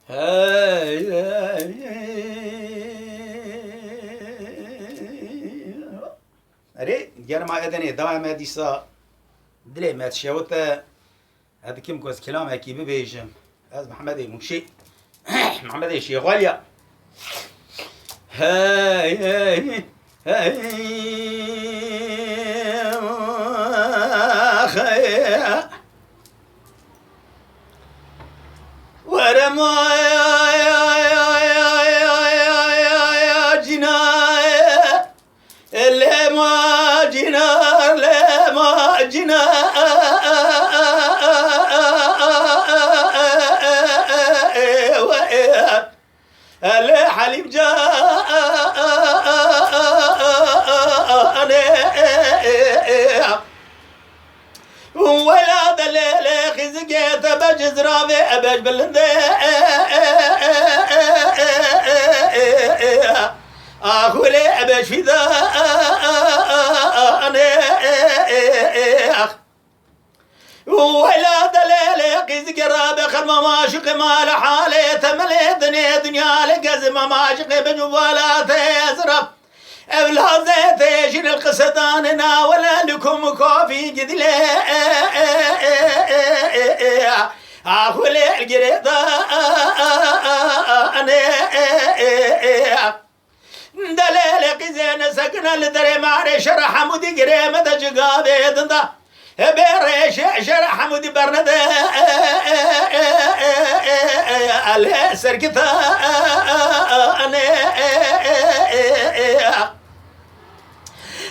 هاي أري جانا ما أدني دوا ما ديسا دلي ما تشوته هذا كم كوز كلام أكيد بيجم از محمد مشي محمد شي غالية هاي هاي هاي ورما حليب جاء ولا دليل خزقيت بجز رابي أبج بلندي أخولي أبج فدا ولا دليل قيز قراب خرما ماشق مال حالي تملي دنيا لقزم ماشق بجوالات يسرب أبلا زيتيشن القصداننا ولا لكم كوفي جدلي أخولي القريضة دليل قيزين سكنا لدري ماري شرح مودي قريمة جقابي دندا بيريش شرح مودي برند السركتا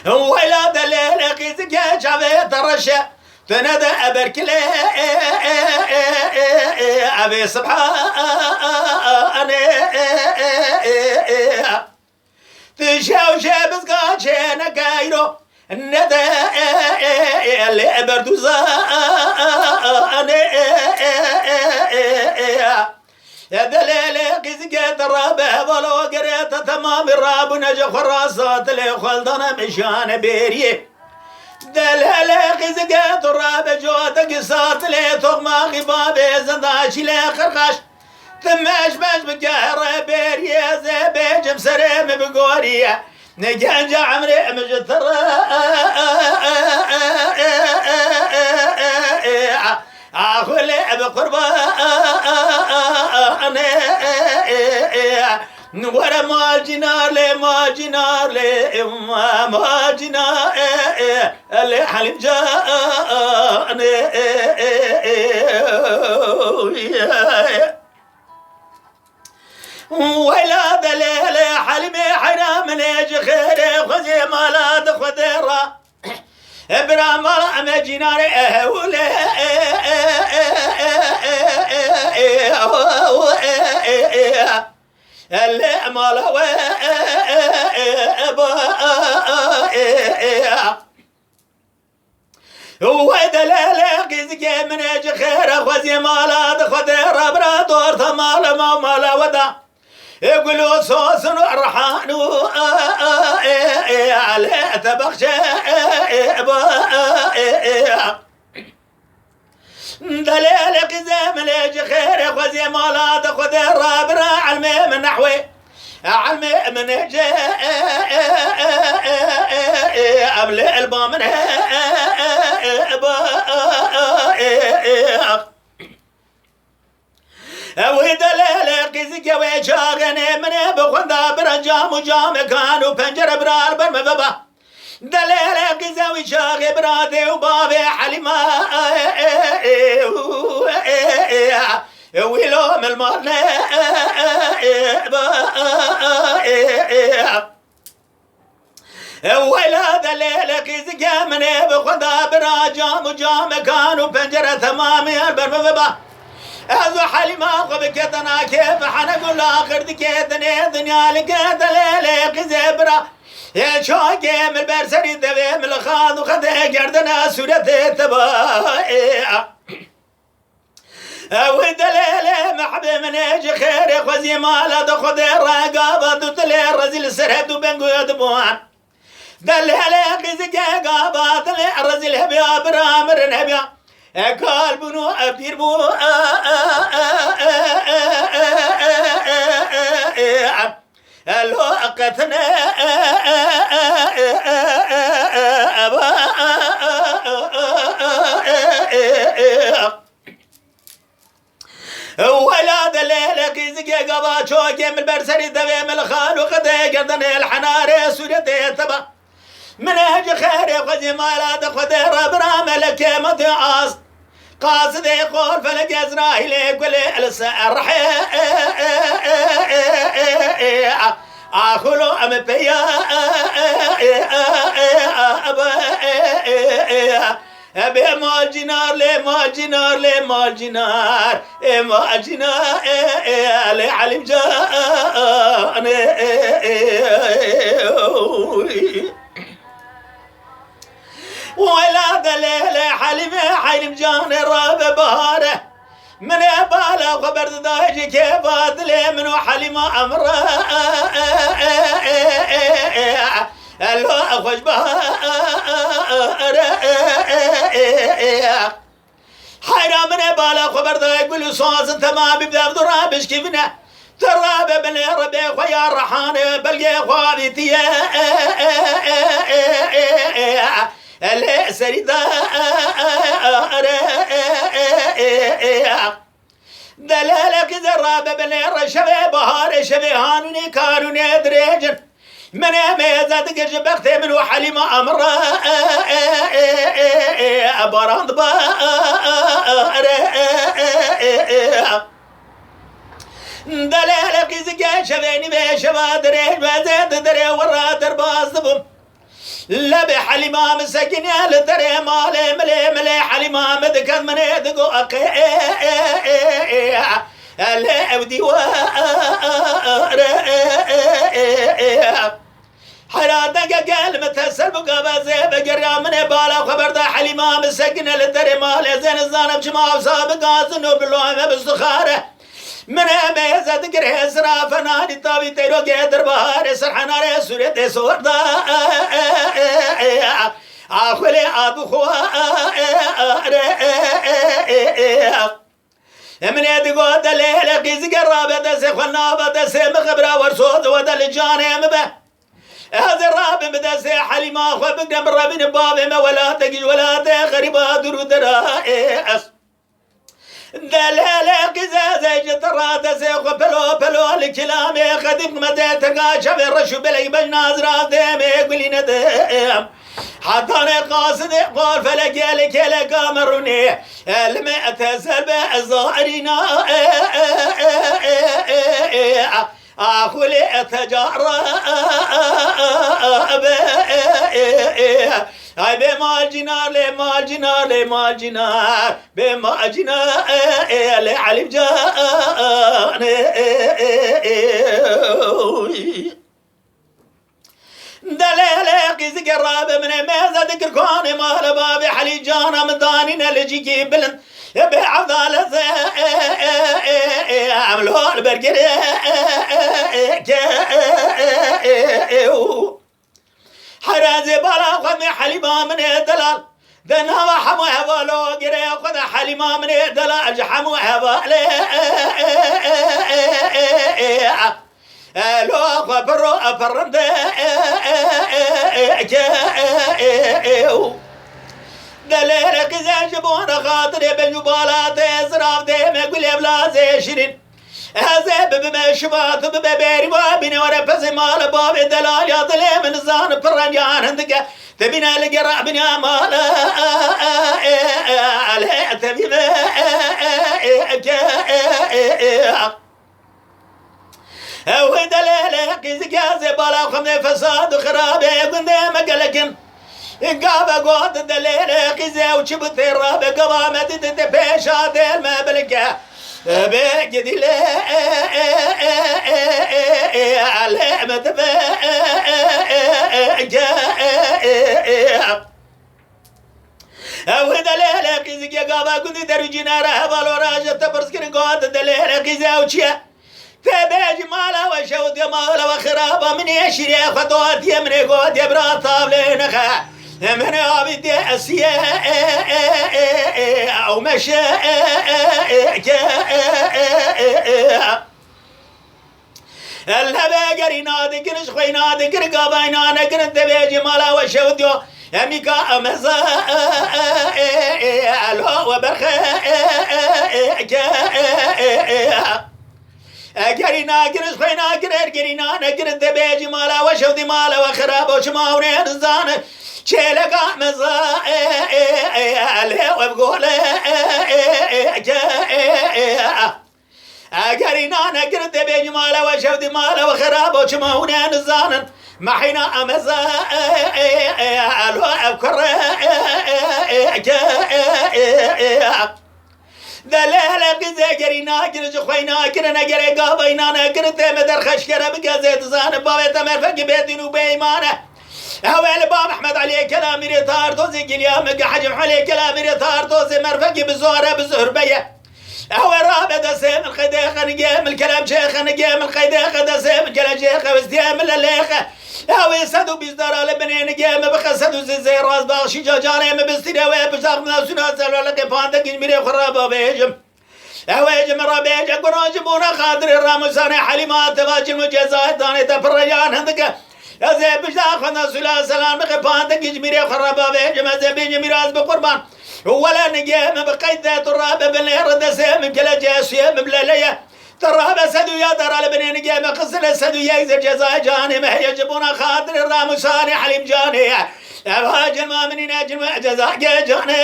ولا دليل قيزك شافي ترشا تنادى أبركلي أبي سبحان تشاو شابس قاتشينا كايرو ندى اللي بردوزا يا دليل قزقة الرابع ولو قريت تمام الراب نجا خراسات لي خلدنا مشان بيري دليل قزقة الرابع جوات قصات لي تغمى غبابي زنداش لي خرخاش تماش باش بقهر بيري زي بيجم سريم بقوريا نجانجا عمري مجتر أخولي بقربا ورا ما جنار لي ما جنار اللي حلم جاني ولا دليل حلمي حرام نيجي خير خزي مالات خديرة ابرام رحمة جناري ولا اللي ماله ودليل قزقي من يجي خير خزي مالات خديرة برا دور ثمال ما مالا ودا يقولوا صوص الرحان على تبخشى دليل قزام ليج خير خزي مالات خذ الرابرة علمي من نحوي علمي من جاء أبلي البامن ودليل قزق ويشاغني من بخندا برجام وجام كانوا بنجر برار برمبابا دليل قزا ويشاغ برادي وبابي حليما ويلو من المرنة ويلا دليل قزق من بخندا برجام وجام كانوا بنجر ثمامي برمبابا أزو حليما خبكتنا كيف حنقول آخر دكيتني دنيا لقيت ليلي قزبرة يا شوقي من البرسري دبي من الخاض وخذي قردنا سورة تبايع ودليلي محبي من يجي خير خوزي مالا دخذ الرقابة دوتلي الرزيل سرهد وبنقود بوان دليلي قزقي قابة دلي الرزيل هبيا برامر نبيا قال بنو أبير بو الوقتنا ولاد الليلة كيزكي قبا شوكي من البرسري دبي من الخال وقدي قردن الحناري سورتي تبا منهج خيري وقدي مالات خدي ربنا ملك متعاص قاصد يقول فلك إسرائيل يقول السرح أخلو أم بيا أبي مال جنار لي مال جنار لي مال جنار مال جنار لي علم جان ولاد الليلة حلم جان راب بهاره من بالا خبر دايجي كيفات لي منو حلم أمره اللو أخوش بهاره حيرا من بالا خبر دايجي يقول صاص تمام ببدا بدرابش كيفنا تراب بن ربي خويا الرحانة بلقي خوابيتي اللي سريدا دلالك زراب بن شبي بهار شبي هانوني كانوني دريجن من ميزات قرج من وحليم أمر براند بار دلالك زكا شبيني بشبا دريج وزيد دري ورا درباز دبم لبي حليمة مسكين يا لدري مالي ملي ملي حليمة مدكت من يدقو أقي اللي أودي وار حرادك قال متسل بقى زي بقرا من بالا خبر دا حليمة مسكين لدري مالي زين الزانب جماع سابقا زنو باللوم بالسخارة من ميزة تقره سرافنا لطابي تيرو قدر بهار سرحنا رسولة سوردا أخولي أبو خوار من يدقو دليل قيز قرابة دسي خنابة دسي مخبرة ورسود ودل جاني مبه هذا الراب بدسي حليمة خبقنا من ربين بابي ما ولا تقج ولا تغربا درو درائس دلالة قزازة جترات سيخو بلو بلو الكلامي خدم مدى تقاشف الرشو بلي بجناز ديمي قولي ندم حطاني قاصد قول فلقي لك لقامروني المئة سلبة الظاهرين أخولي أتجارب هاي بمال جنار لي مال جنار لي مال جنار بمال جنار لي علم جان دلالة قيز قراب من ميزة ذكر كوني مال بابي حلي جانا من دانينا لجيكي بلند بعضالة عملوا البرقر حرازي بالا خذ حليمة من الدلال دنا وحمو هبالو قري خذ حليمة من الدلال جحمو هبالي لو خبرو أفرد دليلك زاجبون خاطري بجبالات إسراف ديم يقول يبلا زي شرين هذا بما شبات ببيري وابني ورفز مال بابي دلال يا ظلي من زان برنجان عندك تبينا لقرا بني مال عليه تبينا هو دليلك زكازي بالا خمني فساد وخرابي قندي مقلكن قابا قوات دليلك قزي وشبت الرابي قوامة تتبيشات المبلكة بيجدي لي على متبقى أو دليلك زي قابا كنت درجنا رهبال وراجة تبرسكر قوات دليلك زي وشيا تبيج مالا وشوت مالا وخرابا من يشري خطوات يمني قوات يبرا طابلين خا من عبدي أسيا أو مشى الهبا قرينا ذكر شخوينا ذكر قابينا نقر الدبيج مالا وشوديو أميكا أمزا ألو وبرخي قرينا قرش خينا قرينا نقر الدبيج مالا وشودي مالا وخراب وشماورين الزان شيلك أمزا ألو وبقول قرينا نقر الدبيج مالا وشودي مالا وخراب وشماورين الزان ما حينا أمزا ألو أبكر دلالة قزة قرينا قرج خوينا كرنا قري قابينا نقر تمدر خشكرة بقزة زان بابا تمرفق بيدين وبيمانة هوال باب أحمد عليه كلام ريتار توزي قليام حجم عليه كلام ريتار توزي مرفق بزورة بزهر بيه هو رابد سيم الخديخة نقيم الكلام شيخة نقيم الخديخة دسيم الكلام شيخة واستيام الليخة هو يسدو بيزدار لبنين نقيم بخسدو زي راس باغشي جاجاني مبستيري ويبزاق ناسونا سلو لقي فاندق جميري خرابة بيجم هو يجم رابيج قراجبونا خاطر الراموساني حليمات باجم وجزاء داني تفريان هندك زي بزاق ناسونا سلام لقي فاندق جميري خرابة بيجم زي بيجم راس بقربان ولا نقيم بقيدة تراب بالنهر دسيم كلا جاسيم بلالية تراب سدو يا دار لبنين نقيم قصر سدو يكزر جزاء جاني ما يجبون خاطر الراموساني حليم جاني أبهاجن ما منين أجن جزاء جاني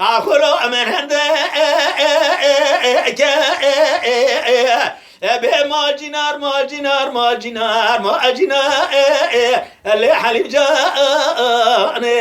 أخلو من هند به مال جنار مال جنار مال جنار مال جنار اللي حليب جاني